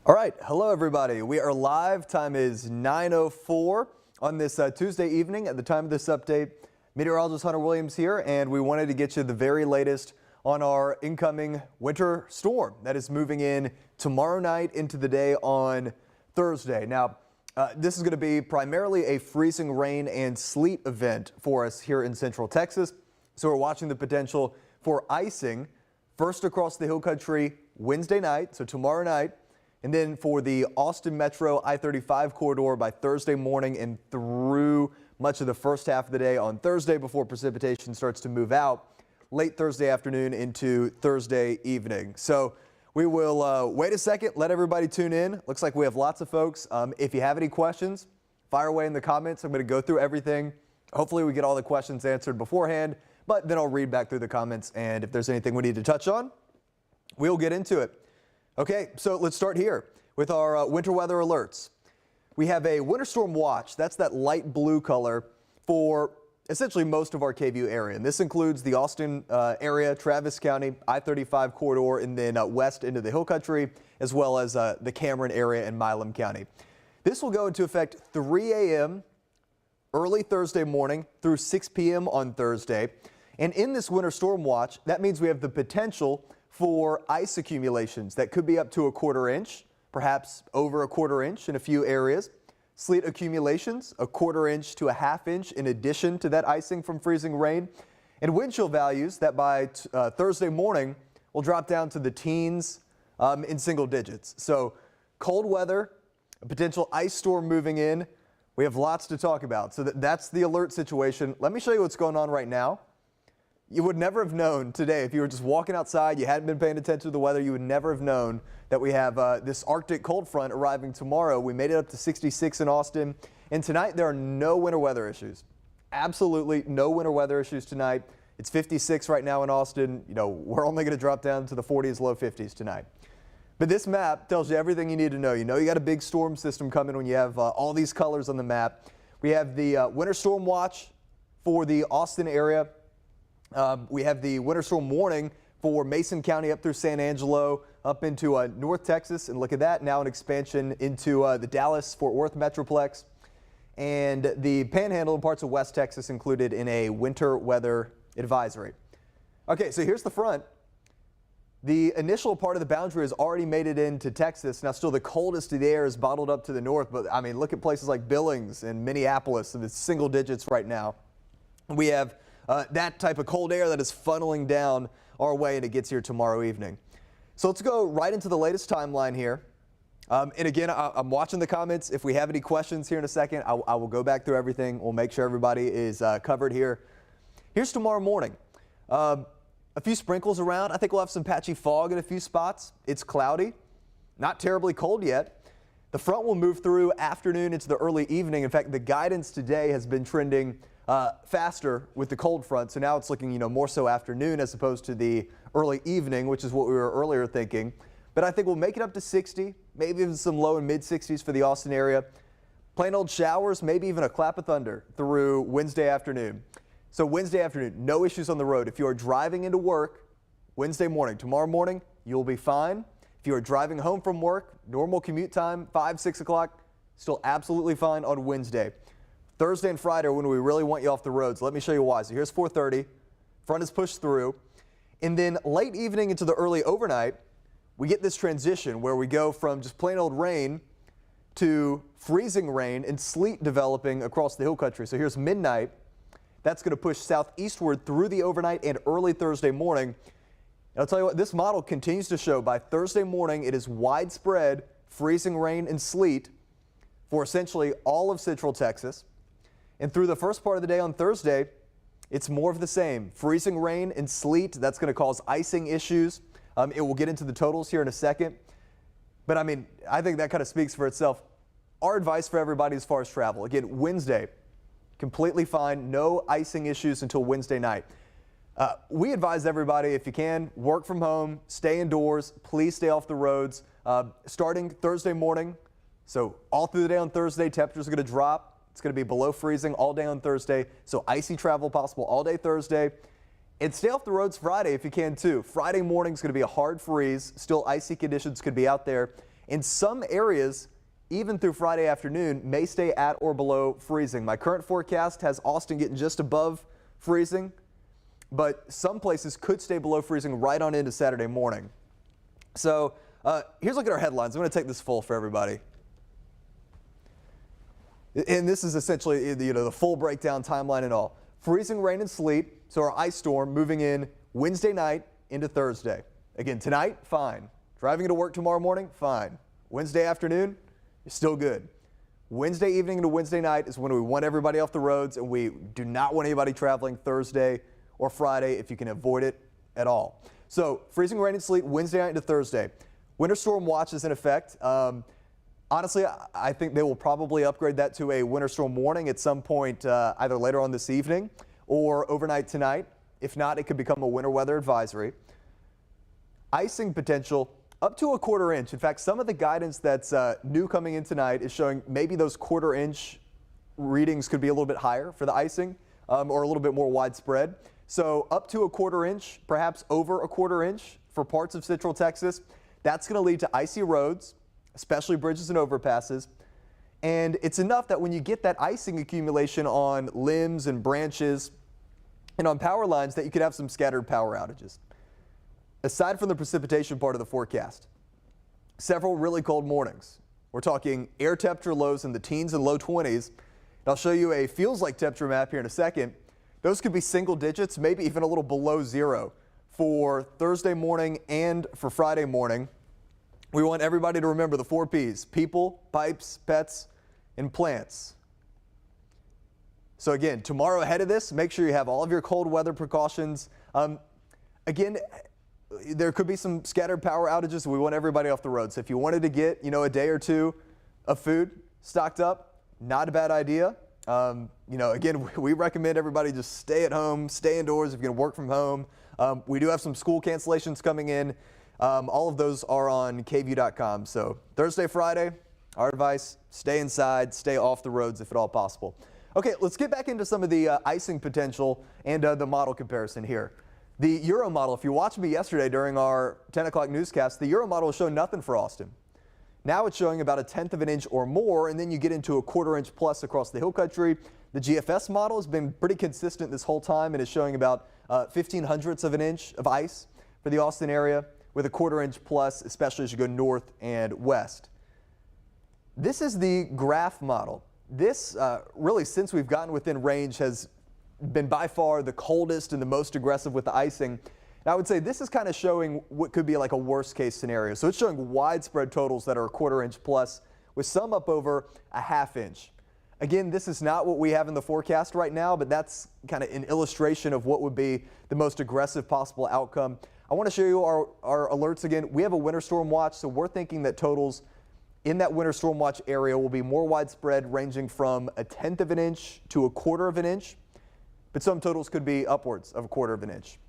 All right, hello everybody. We are live. Time is 9:04 on this Tuesday evening. At the time of this update, Meteorologist Hunter Williams here, and we wanted to get you the very latest on our incoming winter storm that is moving in tomorrow night into the day on Thursday. Now, this is going to be primarily a freezing rain and sleet event for us here in Central Texas. So we're watching the potential for icing first across the hill country Wednesday night, so tomorrow night. And then for the Austin Metro I-35 corridor by Thursday morning and through much of the first half of the day on Thursday before precipitation starts to move out late Thursday afternoon into Thursday evening. So we will wait a second, let everybody tune in. Looks like we have lots of folks. If you have any questions, fire away in the comments. I'm going to go through everything. Hopefully we get all the questions answered beforehand, but then I'll read back through the comments, and if there's anything we need to touch on, we'll get into it. Okay, so let's start here with our winter weather alerts. We have a winter storm watch. That's that light blue color for essentially most of our KVUE area. And this includes the Austin area, Travis County, I-35 corridor, and then west into the hill country, as well as the Cameron area and Milam County. This will go into effect 3 a.m. early Thursday morning through 6 p.m. on Thursday. And in this winter storm watch, that means we have the potential for ice accumulations that could be up to a 1/4 inch, perhaps over a 1/4 inch in a few areas. Sleet accumulations, a 1/4 inch to a 1/2 inch in addition to that icing from freezing rain. And wind chill values that by Thursday morning will drop down to the teens in single digits. So cold weather, a potential ice storm moving in. We have lots to talk about. So that's the alert situation. Let me show you what's going on right now. You would never have known today if you were just walking outside, you hadn't been paying attention to the weather, you would never have known that we have this Arctic cold front arriving tomorrow. We made it up to 66 in Austin, and tonight there are no winter weather issues. Absolutely no winter weather issues tonight. It's 56 right now in Austin. You know, we're only going to drop down to the 40s, low 50s tonight. But this map tells you everything you need to know. You know you got a big storm system coming when you have all these colors on the map. We have the winter storm watch for the Austin area. We have the winter storm warning for Mason County up through San Angelo, up into North Texas, and look at that, now an expansion into the Dallas-Fort Worth Metroplex, and the Panhandle and parts of West Texas included in a winter weather advisory. Okay, so here's the front. The initial part of the boundary has already made it into Texas. Now, still the coldest of the air is bottled up to the north, but I mean, look at places like Billings and Minneapolis, and it's single digits right now. We have that type of cold air that is funneling down our way, and it gets here tomorrow evening. So let's go right into the latest timeline here. And again, I'm watching the comments. If we have any questions here in a second, I will go back through everything. We'll make sure everybody is covered here. Here's tomorrow morning. A few sprinkles around. I think we'll have some patchy fog in a few spots. It's cloudy, not terribly cold yet. The front will move through afternoon into the early evening. In fact, the guidance today has been trending faster with the cold front, so now it's looking, more so afternoon as opposed to the early evening, which is what we were earlier thinking. But I think we'll make it up to 60, maybe even some low and mid 60s for the Austin area. Plain old showers, maybe even a clap of thunder through Wednesday afternoon. So Wednesday afternoon, no issues on the road. If you are driving into work Wednesday morning, tomorrow morning, you'll be fine. If you are driving home from work, normal commute time, 5, 6 o'clock, still absolutely fine on Wednesday. Thursday and Friday are when we really want you off the roads. Let me show you why. So here's 4:30. Front is pushed through. And then late evening into the early overnight, we get this transition where we go from just plain old rain to freezing rain and sleet developing across the hill country. So here's midnight. That's going to push southeastward through the overnight and early Thursday morning. And I'll tell you what, this model continues to show by Thursday morning it is widespread freezing rain and sleet for essentially all of Central Texas. And through the first part of the day on Thursday, it's more of the same. Freezing rain and sleet, that's going to cause icing issues. It will get into the totals here in a second. But I mean, I think that kind of speaks for itself. Our advice for everybody as far as travel, again, Wednesday, completely fine. No icing issues until Wednesday night. We advise everybody, if you can, work from home, stay indoors, please stay off the roads. Starting Thursday morning, so all through the day on Thursday, temperatures are going to drop. It's going to be below freezing all day on Thursday, so icy travel possible all day Thursday. And stay off the roads Friday if you can too. Friday morning is going to be a hard freeze. Still icy conditions could be out there. In some areas, even through Friday afternoon, may stay at or below freezing. My current forecast has Austin getting just above freezing, but some places could stay below freezing right on into Saturday morning. So here's a look at our headlines. I'm going to take this full for everybody. And this is essentially the full breakdown, timeline and all. Freezing rain and sleet, so our ice storm moving in Wednesday night into Thursday. Again, tonight, fine. Driving into work tomorrow morning, fine. Wednesday afternoon, you're still good. Wednesday evening into Wednesday night is when we want everybody off the roads, and we do not want anybody traveling Thursday or Friday if you can avoid it at all. So freezing rain and sleet Wednesday night into Thursday. Winter storm watch is in effect. Honestly, I think they will probably upgrade that to a winter storm warning at some point either later on this evening or overnight tonight. If not, it could become a winter weather advisory. Icing potential up to a quarter inch. In fact, some of the guidance that's new coming in tonight is showing maybe those quarter inch readings could be a little bit higher for the icing or a little bit more widespread. So up to a quarter inch, perhaps over a quarter inch for parts of central Texas. That's going to lead to icy roads, especially bridges and overpasses. And it's enough that when you get that icing accumulation on limbs and branches and on power lines that you could have some scattered power outages. Aside from the precipitation part of the forecast, several really cold mornings. We're talking air temperature lows in the teens and low 20s. And I'll show you a feels like temperature map here in a second. Those could be single digits, maybe even a little below zero for Thursday morning and for Friday morning. We want everybody to remember the 4 Ps: people, pipes, pets, and plants. So again, tomorrow ahead of this, make sure you have all of your cold weather precautions. Again, there could be some scattered power outages. We want everybody off the road. So if you wanted to get, a day or two of food stocked up, not a bad idea. Again, we recommend everybody just stay at home, stay indoors if you're going to work from home. We do have some school cancellations coming in. All of those are on KVUE.com. So Thursday, Friday, our advice, stay inside, stay off the roads if at all possible. Okay, let's get back into some of the icing potential and the model comparison here. The Euro model, if you watched me yesterday during our 10 o'clock newscast, the Euro model showed nothing for Austin. Now it's showing about 1/10 of an inch or more, and then you get into a quarter inch plus across the hill country. The GFS model has been pretty consistent this whole time and is showing about 0.15 of an inch of ice for the Austin area, with a quarter inch plus, especially as you go north and west. This is the graph model. This really, since we've gotten within range, has been by far the coldest and the most aggressive with the icing. And I would say this is kind of showing what could be like a worst case scenario. So it's showing widespread totals that are a quarter inch plus, with some up over a ½ inch. Again, this is not what we have in the forecast right now, but that's kind of an illustration of what would be the most aggressive possible outcome. I want to show you our alerts again. We have a winter storm watch, so we're thinking that totals in that winter storm watch area will be more widespread, ranging from 1/10 of an inch to a quarter of an inch, but some totals could be upwards of a quarter of an inch.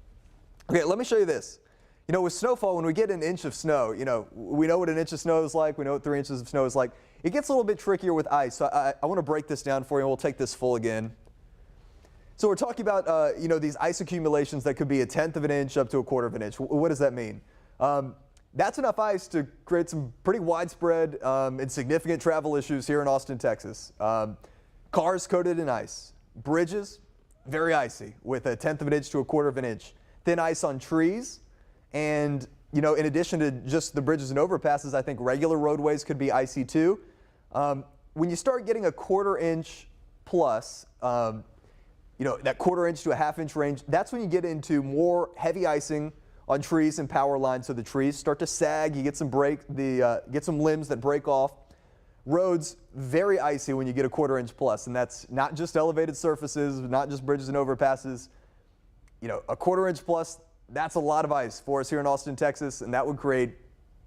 Okay, let me show you this. With snowfall, when we get an inch of snow, we know what an inch of snow is like. We know what 3 inches of snow is like. It gets a little bit trickier with ice, so I want to break this down for you, and we'll take this full again. So we're talking about, these ice accumulations that could be 1/10 of an inch up to a quarter of an inch. What does that mean? That's enough ice to create some pretty widespread and significant travel issues here in Austin, Texas. Cars coated in ice. Bridges, very icy, with 1/10 of an inch to a quarter of an inch. Thin ice on trees. And, in addition to just the bridges and overpasses, I think regular roadways could be icy too. When you start getting a quarter inch plus, that quarter inch to a ½ inch range, that's when you get into more heavy icing on trees and power lines. So the trees start to sag, you get some get some limbs that break off. Roads, very icy when you get a quarter inch plus, and that's not just elevated surfaces, not just bridges and overpasses. A quarter inch plus, that's a lot of ice for us here in Austin, Texas, and that would create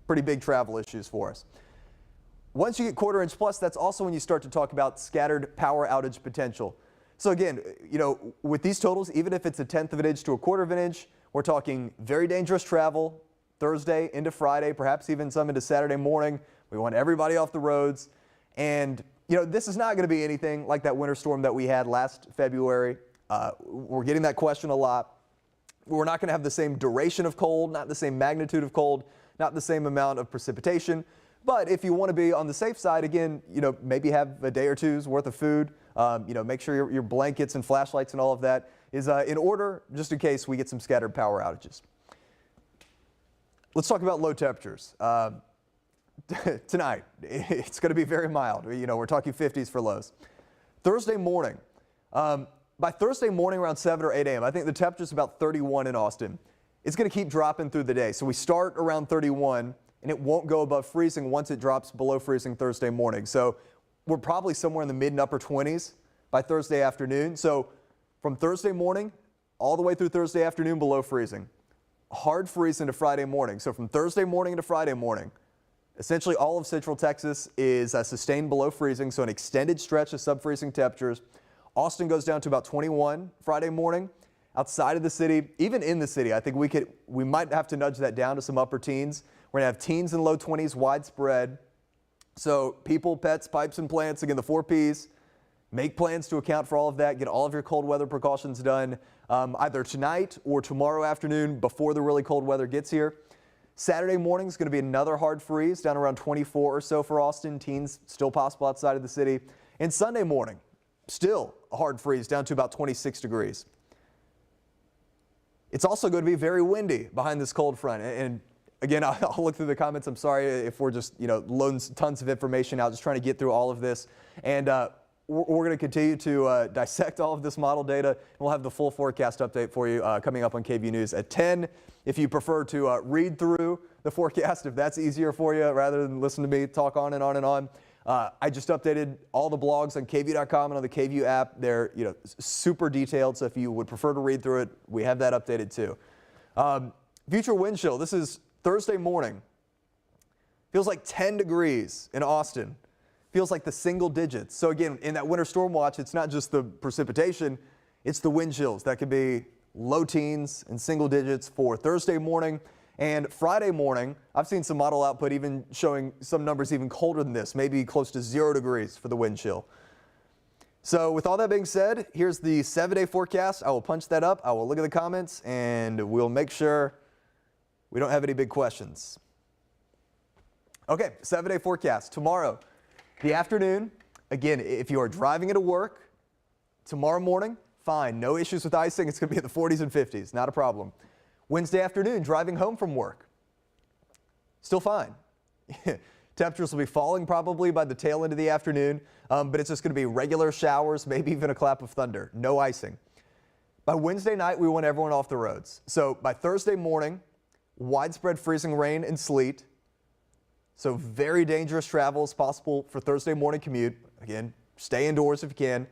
pretty big travel issues for us. Once you get quarter inch plus, that's also when you start to talk about scattered power outage potential. So again, with these totals, even if it's 1/10 of an inch to a quarter of an inch, we're talking very dangerous travel Thursday into Friday, perhaps even some into Saturday morning. We want everybody off the roads. And, this is not going to be anything like that winter storm that we had last February. We're getting that question a lot. We're not going to have the same duration of cold, not the same magnitude of cold, not the same amount of precipitation, But if you want to be on the safe side, again, maybe have a day or two's worth of food. Make sure your blankets and flashlights and all of that is in order, just in case we get some scattered power outages. Let's talk about low temperatures. Tonight, it's going to be very mild. We're talking 50s for lows. Thursday morning, by Thursday morning around 7 or 8 a.m., I think the temperature is about 31 in Austin. It's going to keep dropping through the day. So we start around 31, and it won't go above freezing once it drops below freezing Thursday morning. So we're probably somewhere in the mid and upper 20s by Thursday afternoon. So from Thursday morning all the way through Thursday afternoon below freezing. Hard freeze into Friday morning. So from Thursday morning into Friday morning, essentially all of Central Texas is sustained below freezing, so an extended stretch of sub-freezing temperatures. Austin goes down to about 21 Friday morning. Outside of the city, even in the city, I think we might have to nudge that down to some upper teens. We're going to have teens and low 20s widespread. So people, pets, pipes, and plants, again, the 4 Ps. Make plans to account for all of that. Get all of your cold weather precautions done either tonight or tomorrow afternoon before the really cold weather gets here. Saturday morning is going to be another hard freeze down around 24 or so for Austin. Teens still possible outside of the city. And Sunday morning, still a hard freeze down to about 26 degrees. It's also going to be very windy behind this cold front. And again, I'll look through the comments. I'm sorry if we're just, loading tons of information out, just trying to get through all of this. And we're going to continue to dissect all of this model data. And we'll have the full forecast update for you coming up on KVUE News at 10. If you prefer to read through the forecast, if that's easier for you, rather than listen to me talk on and on and on, I just updated all the blogs on KVUE.com and on the KVUE app. They're super detailed, so if you would prefer to read through it, we have that updated too. Future wind chill. This is Thursday morning. Feels like 10 degrees in Austin. Feels like the single digits. So again, in that winter storm watch, it's not just the precipitation, it's the wind chills. That could be low teens and single digits for Thursday morning. And Friday morning, I've seen some model output even showing some numbers even colder than this, maybe close to 0 degrees for the wind chill. So with all that being said, here's the 7-day forecast. I will punch that up. I will look at the comments, and we'll make sure we don't have any big questions. Okay, 7-day forecast. Tomorrow, the afternoon, again, if you are driving into work, tomorrow morning, fine. No issues with icing. It's going to be in the 40s and 50s. Not a problem. Wednesday afternoon, driving home from work, still fine. Temperatures will be falling probably by the tail end of the afternoon, but it's just going to be regular showers, maybe even a clap of thunder. No icing. By Wednesday night, we want everyone off the roads. So by Thursday morning, widespread freezing rain and sleet. So very dangerous travel is possible for Thursday morning commute. Again, stay indoors if you can.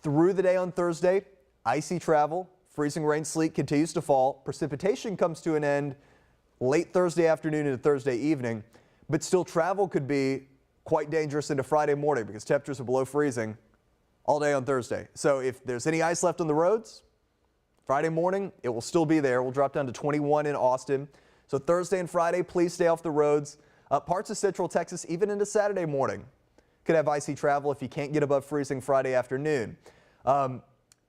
Through the day on Thursday, icy travel. Freezing rain, sleet continues to fall. Precipitation comes to an end late Thursday afternoon into Thursday evening, but still travel could be quite dangerous into Friday morning because temperatures are below freezing all day on Thursday. So if there's any ice left on the roads, Friday morning, it will still be there. We'll drop down to 21 in Austin. So Thursday and Friday, please stay off the roads. Parts of Central Texas, even into Saturday morning, could have icy travel if you can't get above freezing Friday afternoon.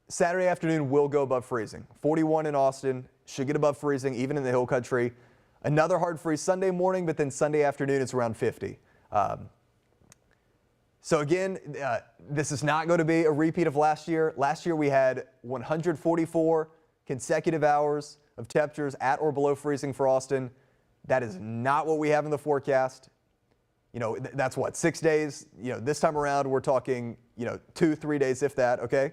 Saturday afternoon will go above freezing. 41 in Austin, should get above freezing even in the hill country. Another hard freeze Sunday morning, but then Sunday afternoon it's around 50. So again, this is not going to be a repeat of last year. Last year we had 144 consecutive hours of temperatures at or below freezing for Austin. That is not what we have in the forecast. That's what, 6 days? This time around we're talking, 2-3 days if that, okay?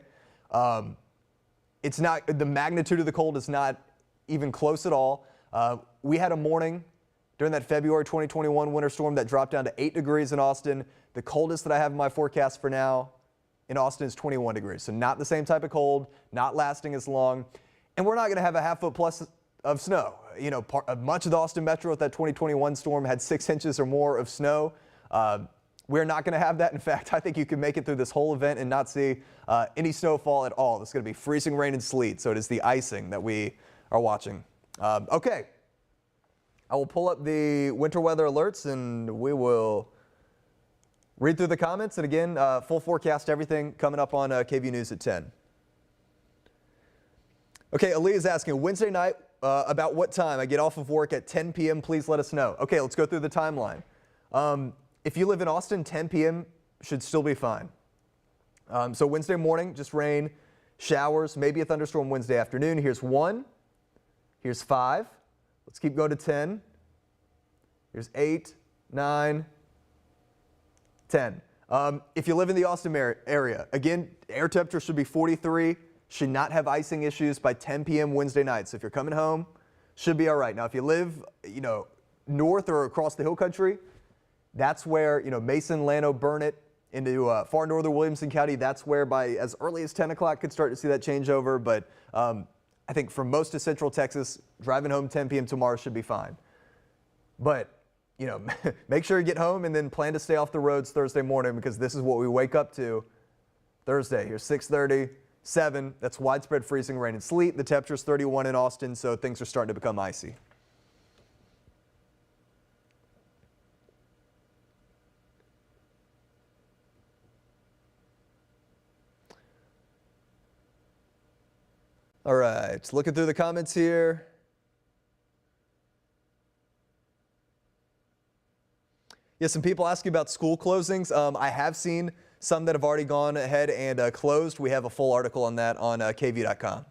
It's not, the magnitude of the cold is not even close at all. We had a morning during that February 2021 winter storm that dropped down to 8 degrees in Austin. The coldest that I have in my forecast for now in Austin is 21 degrees. So not the same type of cold, not lasting as long. And we're not going to have a half-foot plus of snow. Much of the Austin metro with that 2021 storm had 6 inches or more of snow. We're not going to have that. In fact, I think you can make it through this whole event and not see any snowfall at all. It's going to be freezing rain and sleet, so it is the icing that we are watching. Okay, I will pull up the winter weather alerts and we will read through the comments. And again, full forecast, everything coming up on KVUE News at 10. Okay, Ali is asking, Wednesday night, about what time? I get off of work at 10 p.m. Please let us know. Okay, let's go through the timeline. If you live in Austin, 10 p.m. should still be fine. So Wednesday morning, just rain, showers, maybe a thunderstorm Wednesday afternoon. Here's 1. Here's 5. Let's keep going to 10. Here's 8, 9, 10. If you live in the Austin area, again, air temperature should be 43. Should not have icing issues by 10 p.m. Wednesday night. So if you're coming home, should be all right. Now, if you live, north or across the hill country, that's where, Mason, Llano, Burnett, into far northern Williamson County, that's where by as early as 10 o'clock could start to see that changeover. But I think for most of central Texas, driving home 10 p.m. tomorrow should be fine. But, make sure you get home and then plan to stay off the roads Thursday morning, because this is what we wake up to Thursday. Here's 6:30, 7. That's widespread freezing rain and sleet. The temperature's 31 in Austin, so things are starting to become icy. All right, looking through the comments here. Yeah, some people asking about school closings. I have seen some that have already gone ahead and closed. We have a full article on that on KVUE.com.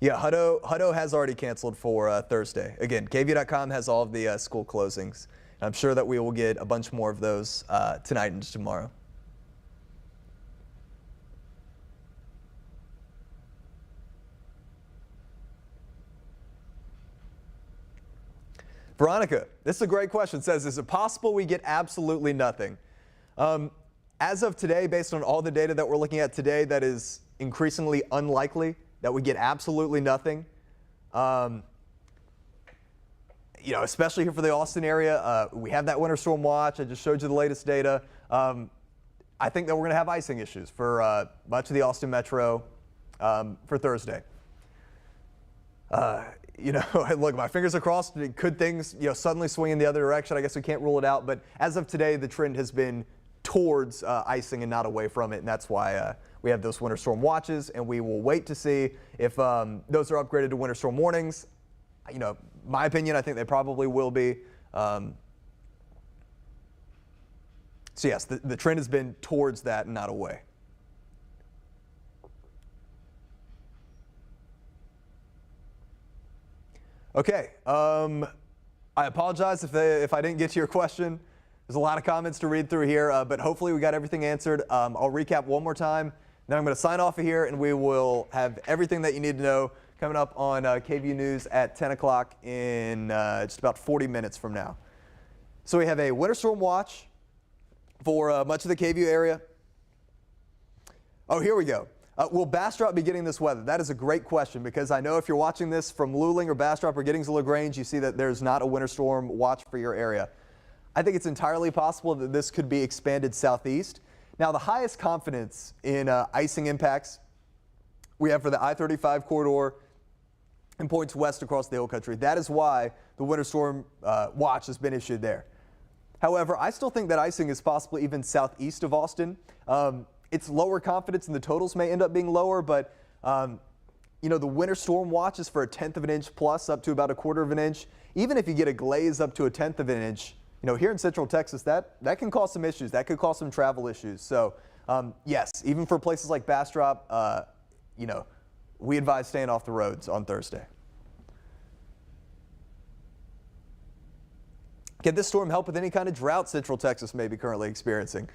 Yeah, Hutto has already canceled for Thursday. Again, KVUE.com has all of the school closings. I'm sure that we will get a bunch more of those tonight and tomorrow. Veronica, this is a great question. It says, is it possible we get absolutely nothing? As of today, based on all the data that we're looking at today, that is increasingly unlikely that we get absolutely nothing. Especially here for the Austin area, we have that winter storm watch. I just showed you the latest data. I think that we're going to have icing issues for much of the Austin metro for Thursday. Look, my fingers are crossed. Could things, suddenly swing in the other direction? I guess we can't rule it out. But as of today, the trend has been towards icing and not away from it. And that's why we have those winter storm watches. And we will wait to see if those are upgraded to winter storm warnings. My opinion, I think they probably will be. So yes, the trend has been towards that and not away. Okay, I apologize if I didn't get to your question. There's a lot of comments to read through here, but hopefully we got everything answered. I'll recap one more time, then I'm going to sign off of here, and we will have everything that you need to know coming up on KVUE News at 10 o'clock in just about 40 minutes from now. So we have a winter storm watch for much of the KVUE area. Oh, here we go. Will Bastrop be getting this weather? That is a great question, because I know if you're watching this from Luling or Bastrop or Giddings-LaGrange, you see that there's not a winter storm watch for your area. I think it's entirely possible that this could be expanded southeast. Now, the highest confidence in icing impacts we have for the I-35 corridor and points west across the hill country. That is why the winter storm watch has been issued there. However, I still think that icing is possible even southeast of Austin. It's lower confidence and the totals may end up being lower, but the winter storm watch is for 1/10 of an inch plus up to about 1/4 of an inch. Even if you get a glaze up to 1/10 of an inch, here in central Texas, that can cause some issues. That could cause some travel issues. So yes, even for places like Bastrop, we advise staying off the roads on Thursday. Can this storm help with any kind of drought Central Texas may be currently experiencing?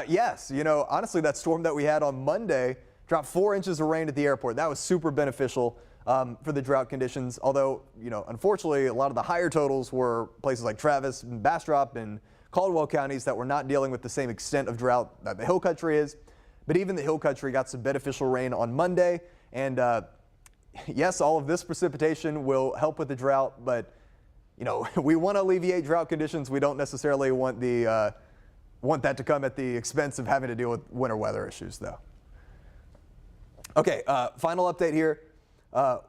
Yes, honestly, that storm that we had on Monday dropped 4 inches of rain at the airport. That was super beneficial for the drought conditions. Although, unfortunately, a lot of the higher totals were places like Travis and Bastrop and Caldwell counties that were not dealing with the same extent of drought that the hill country is. But even the hill country got some beneficial rain on Monday. And yes, all of this precipitation will help with the drought, but we want to alleviate drought conditions. We don't necessarily want that to come at the expense of having to deal with winter weather issues, though. Okay, final update here.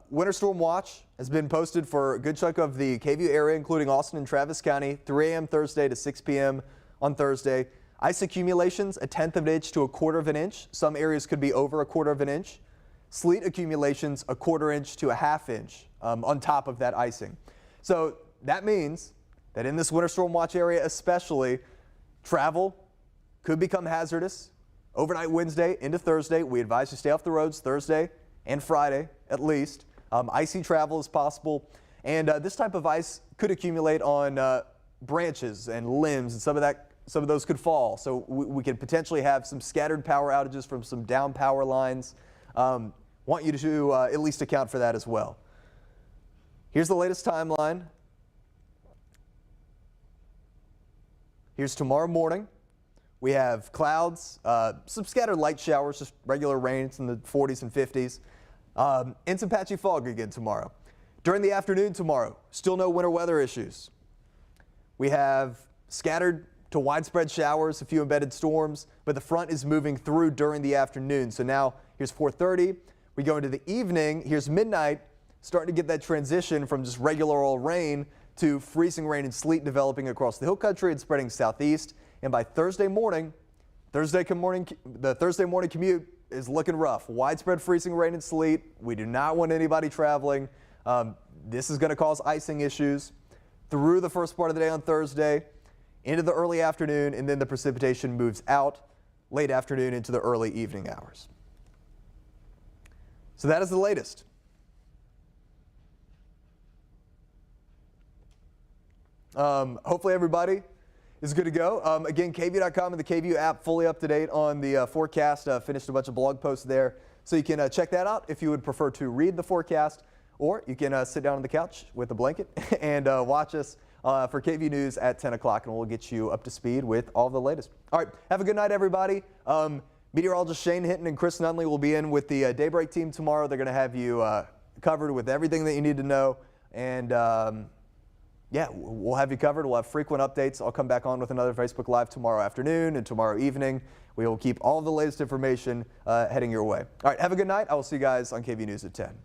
Winter storm watch has been posted for a good chunk of the KVUE area, including Austin and Travis County, 3 a.m. Thursday to 6 p.m. on Thursday. Ice accumulations, 1/10 of an inch to 1/4 of an inch. Some areas could be over 1/4 of an inch. sleet accumulations 1/4 inch to 1/2 inch on top of that icing. So that means that in this winter storm watch area especially, travel could become hazardous overnight Wednesday into Thursday. We advise you stay off the roads Thursday and Friday at least. Icy travel is possible, and this type of ice could accumulate on branches and limbs, and some of those could fall. So we could potentially have some scattered power outages from some down power lines. Want you to at least account for that as well. Here's the latest timeline. Here's tomorrow morning. We have clouds, some scattered light showers, just regular rain. It's in the 40s and 50s, and some patchy fog again tomorrow. During the afternoon tomorrow, still no winter weather issues. We have scattered to widespread showers, a few embedded storms, but the front is moving through during the afternoon. So now here's 4:30. We go into the evening. Here's midnight, starting to get that transition from just regular old rain to freezing rain and sleet developing across the hill country and spreading southeast. And by Thursday morning, the Thursday morning commute is looking rough. Widespread freezing rain and sleet. We do not want anybody traveling. This is going to cause icing issues through the first part of the day on Thursday, into the early afternoon, and then the precipitation moves out late afternoon into the early evening hours. So that is the latest. Hopefully everybody is good to go. Again, KVUE.com and the KVUE app fully up to date on the forecast. Finished a bunch of blog posts there, so you can check that out if you would prefer to read the forecast, or you can sit down on the couch with a blanket and watch us for KVUE News at 10 o'clock, and we'll get you up to speed with all the latest. All right, have a good night, everybody. Meteorologist Shane Hinton and Chris Nunley will be in with the Daybreak team tomorrow. They're going to have you covered with everything that you need to know, and yeah, we'll have you covered. We'll have frequent updates. I'll come back on with another Facebook Live tomorrow afternoon and tomorrow evening. We will keep all the latest information heading your way. All right, have a good night. I will see you guys on KVUE News at 10.